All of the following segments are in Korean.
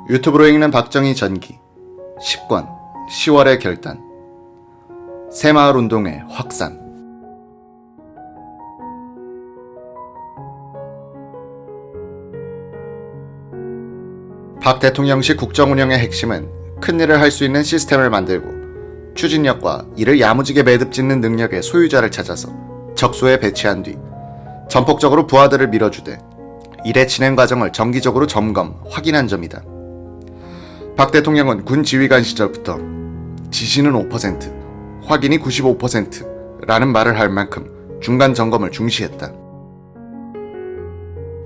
유튜브로 읽는 박정희 전기 10권 10월의 결단 새마을운동의 확산. 박 대통령식 국정운영의 핵심은 큰일을 할 수 있는 시스템을 만들고 추진력과 이를 야무지게 매듭짓는 능력의 소유자를 찾아서 적소에 배치한 뒤 전폭적으로 부하들을 밀어주되 일의 진행 과정을 정기적으로 점검, 확인한 점이다. 박 대통령은 군 지휘관 시절부터 지시는 5%, 확인이 95%라는 말을 할 만큼 중간 점검을 중시했다.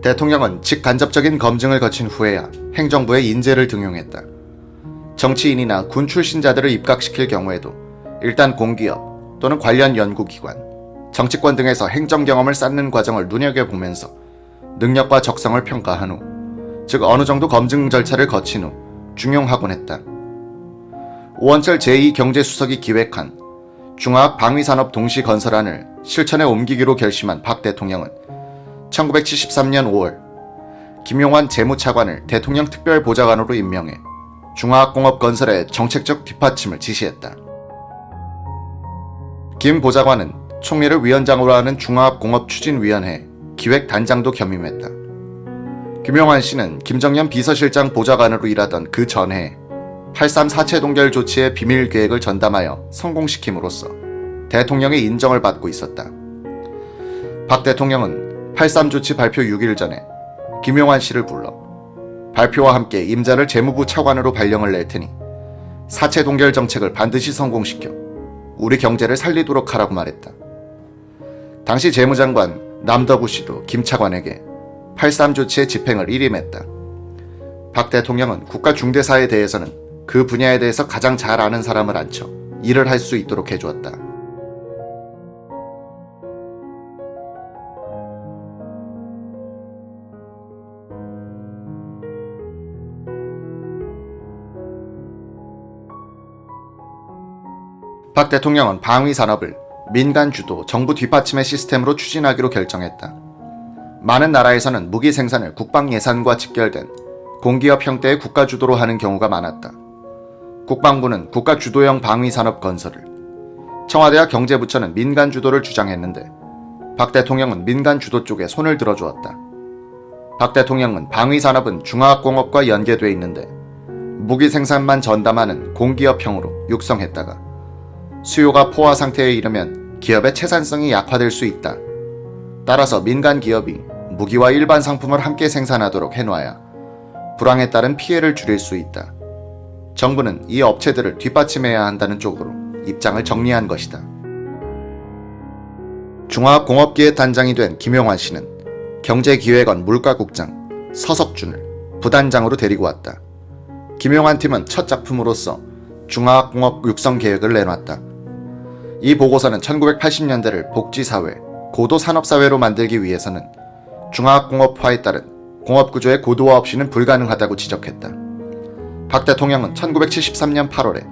대통령은 직간접적인 검증을 거친 후에야 행정부에 인재를 등용했다. 정치인이나 군 출신자들을 입각시킬 경우에도 일단 공기업 또는 관련 연구기관, 정치권 등에서 행정 경험을 쌓는 과정을 눈여겨보면서 능력과 적성을 평가한 후, 즉 어느 정도 검증 절차를 거친 후 중용하곤 했다. 오원철 제2경제수석이 기획한 중화학 방위산업 동시건설안을 실천에 옮기기로 결심한 박 대통령은 1973년 5월 김용환 재무차관을 대통령 특별보좌관으로 임명해 중화학공업 건설의 정책적 뒷받침을 지시했다. 김 보좌관은 총리를 위원장으로 하는 중화학공업추진위원회 기획단장도 겸임했다. 김용환 씨는 김정년 비서실장 보좌관으로 일하던 그 전해에 8.3 사체동결 조치의 비밀 계획을 전담하여 성공시킴으로써 대통령의 인정을 받고 있었다. 박 대통령은 8.3 조치 발표 6일 전에 김용환 씨를 불러 발표와 함께 임자를 재무부 차관으로 발령을 낼 테니 사체 동결 정책을 반드시 성공시켜 우리 경제를 살리도록 하라고 말했다. 당시 재무장관 남덕우 씨도 김 차관에게 8.3 조치의 집행을 일임했다. 박 대통령은 국가 중대사에 대해서는 그 분야에 대해서 가장 잘 아는 사람을 앉혀 일을 할 수 있도록 해주었다. 박 대통령은 방위산업을 민간 주도 정부 뒷받침의 시스템으로 추진하기로 결정했다. 많은 나라에서는 무기 생산을 국방 예산과 직결된 공기업 형태의 국가 주도로 하는 경우가 많았다. 국방부는 국가 주도형 방위산업 건설을, 청와대와 경제부처는 민간 주도를 주장했는데 박 대통령은 민간 주도 쪽에 손을 들어주었다. 박 대통령은 방위산업은 중화학공업과 연계돼 있는데 무기 생산만 전담하는 공기업형으로 육성했다가 수요가 포화 상태에 이르면 기업의 채산성이 약화될 수 있다. 따라서 민간 기업이 무기와 일반 상품을 함께 생산하도록 해놔야 불황에 따른 피해를 줄일 수 있다. 정부는 이 업체들을 뒷받침해야 한다는 쪽으로 입장을 정리한 것이다. 중화공업기획 단장이 된 김용환 씨는 경제기획원 물가국장 서석준을 부단장으로 데리고 왔다. 김용환 팀은 첫 작품으로서 중화학공업 육성 계획을 내놨다. 이 보고서는 1980년대를 복지사회, 고도산업사회로 만들기 위해서는 중화학공업화에 따른 공업구조의 고도화 없이는 불가능하다고 지적했다. 박 대통령은 1973년 8월에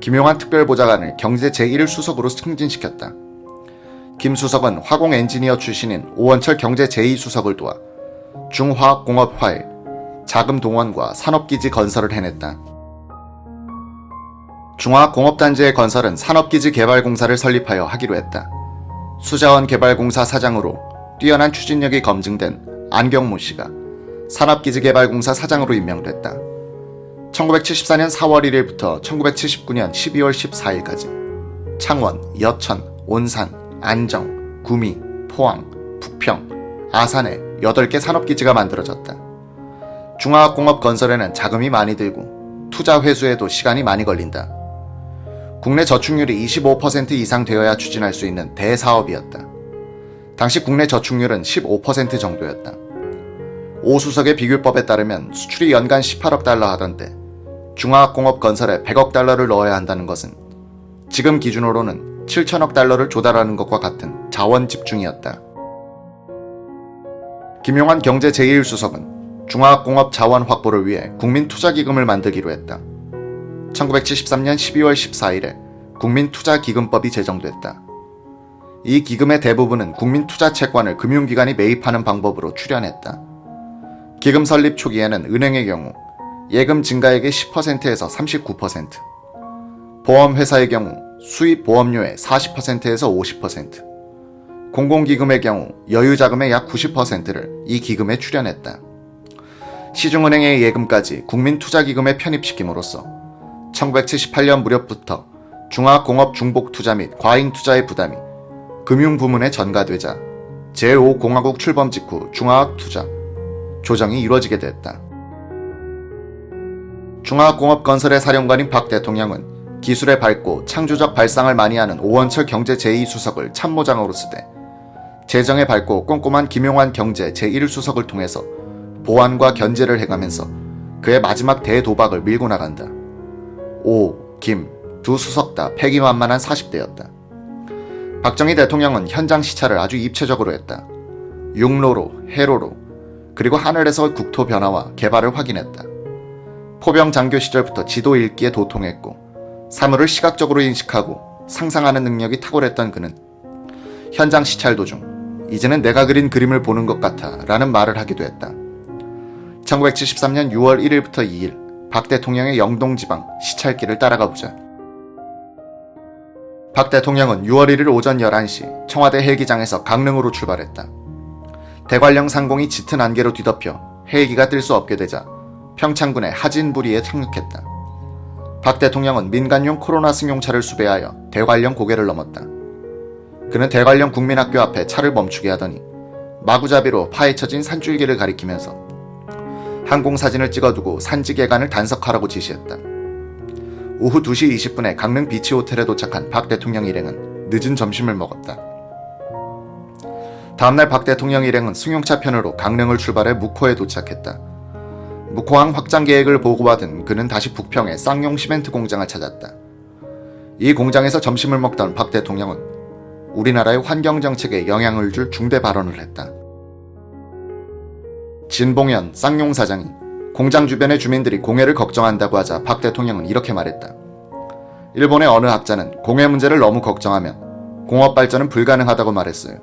김용환 특별보좌관을 경제 제1수석으로 승진시켰다. 김 수석은 화공 엔지니어 출신인 오원철 경제 제2수석을 도와 중화학공업화에 자금 동원과 산업기지 건설을 해냈다. 중화공업단지의 건설은 산업기지 개발공사를 설립하여 하기로 했다. 수자원개발공사 사장으로 뛰어난 추진력이 검증된 안경모 씨가 산업기지개발공사 사장으로 임명됐다. 1974년 4월 1일부터 1979년 12월 14일까지 창원, 여천, 온산, 안정, 구미, 포항, 부평, 아산에 8개 산업기지가 만들어졌다. 중화학공업 건설에는 자금이 많이 들고 투자 회수에도 시간이 많이 걸린다. 국내 저축률이 25% 이상 되어야 추진할 수 있는 대사업이었다. 당시 국내 저축률은 15% 정도였다. 오 수석의 비교법에 따르면 수출이 연간 18억 달러 하던데 중화학공업 건설에 100억 달러를 넣어야 한다는 것은 지금 기준으로는 7천억 달러를 조달하는 것과 같은 자원 집중이었다. 김용환 경제 제1수석은 중화학공업 자원 확보를 위해 국민투자기금을 만들기로 했다. 1973년 12월 14일에 국민투자기금법이 제정됐다. 이 기금의 대부분은 국민투자채권을 금융기관이 매입하는 방법으로 출연했다. 기금 설립 초기에는 은행의 경우 예금 증가액의 10%에서 39%, 보험회사의 경우 수입 보험료의 40%에서 50%, 공공기금의 경우 여유자금의 약 90%를 이 기금에 출연했다. 시중은행의 예금까지 국민투자기금에 편입시킴으로써 1978년 무렵부터 중화공업중복투자 및 과잉투자의 부담이 금융부문에 전가되자 제5공화국 출범 직후 중화학투자 조정이 이루어지게 됐다. 중화공업건설의 사령관인 박 대통령은 기술의 밝고 창조적 발상을 많이 하는 오원철 경제 제2수석을 참모장으로 쓰되 재정의 밝고 꼼꼼한 김용환 경제 제1수석을 통해서 보완과 견제를 해가면서 그의 마지막 대도박을 밀고 나간다. 오, 김, 두 수석 다 패기만만한 40대였다. 박정희 대통령은 현장 시찰을 아주 입체적으로 했다. 육로로, 해로로, 그리고 하늘에서 국토 변화와 개발을 확인했다. 포병 장교 시절부터 지도 읽기에 도통했고 사물을 시각적으로 인식하고 상상하는 능력이 탁월했던 그는 현장 시찰 도중 이제는 내가 그린 그림을 보는 것 같아 라는 말을 하기도 했다. 1973년 6월 1일부터 2일 박 대통령의 영동지방 시찰길을 따라가 보자. 박 대통령은 6월 1일 오전 11시 청와대 헬기장에서 강릉으로 출발했다. 대관령 상공이 짙은 안개로 뒤덮여 헬기가 뜰 수 없게 되자 평창군의 하진부리에 착륙했다. 박 대통령은 민간용 코로나 승용차를 수배하여 대관령 고개를 넘었다. 그는 대관령 국민학교 앞에 차를 멈추게 하더니 마구잡이로 파헤쳐진 산줄기를 가리키면서 항공사진을 찍어두고 산지개간을 단속하라고 지시했다. 오후 2시 20분에 강릉 비치 호텔에 도착한 박 대통령 일행은 늦은 점심을 먹었다. 다음날 박 대통령 일행은 승용차 편으로 강릉을 출발해 묵호에 도착했다. 묵호항 확장 계획을 보고받은 그는 다시 북평의 쌍용 시멘트 공장을 찾았다. 이 공장에서 점심을 먹던 박 대통령은 우리나라의 환경정책에 영향을 줄 중대 발언을 했다. 진봉현 쌍용 사장이 공장 주변의 주민들이 공해를 걱정한다고 하자 박 대통령은 이렇게 말했다. 일본의 어느 학자는 공해 문제를 너무 걱정하면 공업 발전은 불가능하다고 말했어요.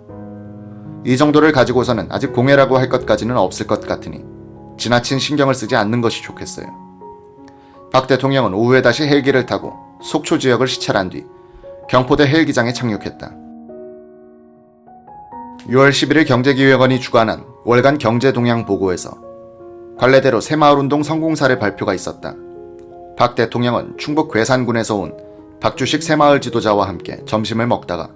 이 정도를 가지고서는 아직 공해라고 할 것까지는 없을 것 같으니 지나친 신경을 쓰지 않는 것이 좋겠어요. 박 대통령은 오후에 다시 헬기를 타고 속초 지역을 시찰한 뒤 경포대 헬기장에 착륙했다. 6월 11일 경제기획원이 주관한 월간 경제동향 보고에서 관례대로 새마을운동 성공 사례 발표가 있었다. 박 대통령은 충북 괴산군에서 온 박주식 새마을 지도자와 함께 점심을 먹다가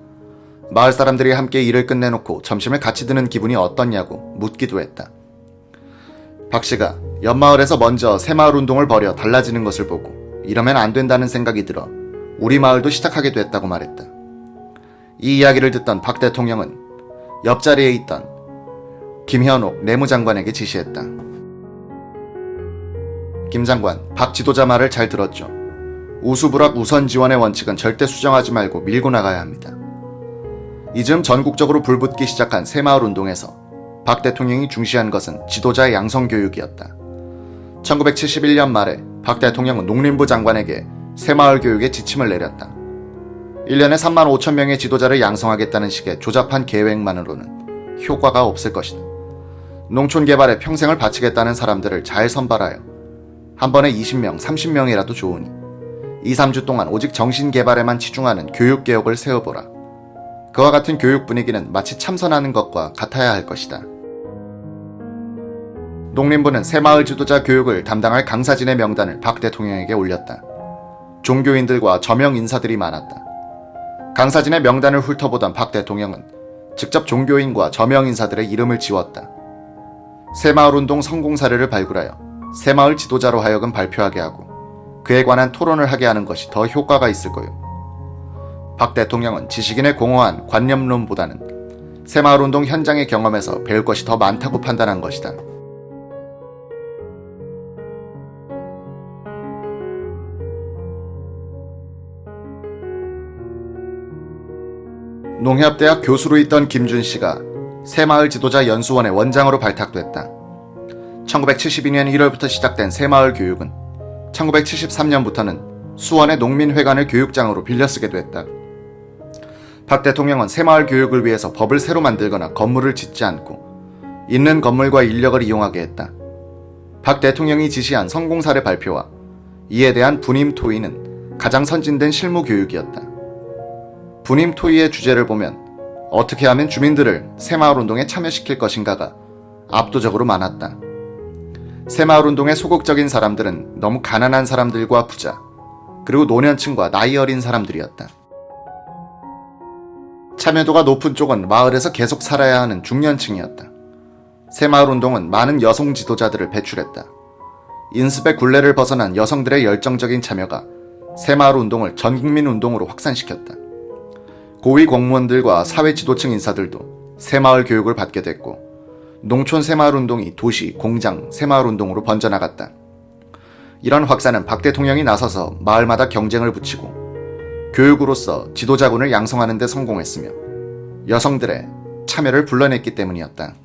마을 사람들이 함께 일을 끝내놓고 점심을 같이 드는 기분이 어떻냐고 묻기도 했다. 박 씨가 옆마을에서 먼저 새마을운동을 벌여 달라지는 것을 보고 이러면 안 된다는 생각이 들어 우리 마을도 시작하게 됐다고 말했다. 이 이야기를 듣던 박 대통령은 옆자리에 있던 김현옥 내무장관에게 지시했다. 김 장관, 박 지도자 말을 잘 들었죠. 우수부락 우선 지원의 원칙은 절대 수정하지 말고 밀고 나가야 합니다. 이즈음 전국적으로 불붙기 시작한 새마을운동에서 박 대통령이 중시한 것은 지도자의 양성교육이었다. 1971년 말에 박 대통령은 농림부 장관에게 새마을 교육에 지침을 내렸다. 1년에 3만 5천 명의 지도자를 양성하겠다는 식의 조잡한 계획만으로는 효과가 없을 것이다. 농촌 개발에 평생을 바치겠다는 사람들을 잘 선발하여 한 번에 20명, 30명이라도 좋으니 2, 3주 동안 오직 정신개발에만 치중하는 교육개혁을 세워보라. 그와 같은 교육 분위기는 마치 참선하는 것과 같아야 할 것이다. 농림부는 새마을 지도자 교육을 담당할 강사진의 명단을 박 대통령에게 올렸다. 종교인들과 저명 인사들이 많았다. 강사진의 명단을 훑어보던 박 대통령은 직접 종교인과 저명 인사들의 이름을 지웠다. 새마을운동 성공 사례를 발굴하여 새마을 지도자로 하여금 발표하게 하고 그에 관한 토론을 하게 하는 것이 더 효과가 있을 거요. 박 대통령은 지식인의 공허한 관념론보다는 새마을운동 현장의 경험에서 배울 것이 더 많다고 판단한 것이다. 농협대학 교수로 있던 김준 씨가 새마을 지도자 연수원의 원장으로 발탁됐다. 1972년 1월부터 시작된 새마을 교육은 1973년부터는 수원의 농민회관을 교육장으로 빌려 쓰게 됐다. 박 대통령은 새마을 교육을 위해서 법을 새로 만들거나 건물을 짓지 않고 있는 건물과 인력을 이용하게 했다. 박 대통령이 지시한 성공 사례 발표와 이에 대한 분임 토의는 가장 선진된 실무 교육이었다. 분임 토의의 주제를 보면 어떻게 하면 주민들을 새마을운동에 참여시킬 것인가가 압도적으로 많았다. 새마을운동의 소극적인 사람들은 너무 가난한 사람들과 부자, 그리고 노년층과 나이 어린 사람들이었다. 참여도가 높은 쪽은 마을에서 계속 살아야 하는 중년층이었다. 새마을운동은 많은 여성 지도자들을 배출했다. 인습의 굴레를 벗어난 여성들의 열정적인 참여가 새마을운동을 전국민운동으로 확산시켰다. 고위 공무원들과 사회 지도층 인사들도 새마을 교육을 받게 됐고 농촌 새마을운동이 도시, 공장, 새마을운동으로 번져나갔다. 이런 확산은 박 대통령이 나서서 마을마다 경쟁을 붙이고 교육으로서 지도자군을 양성하는 데 성공했으며 여성들의 참여를 불러냈기 때문이었다.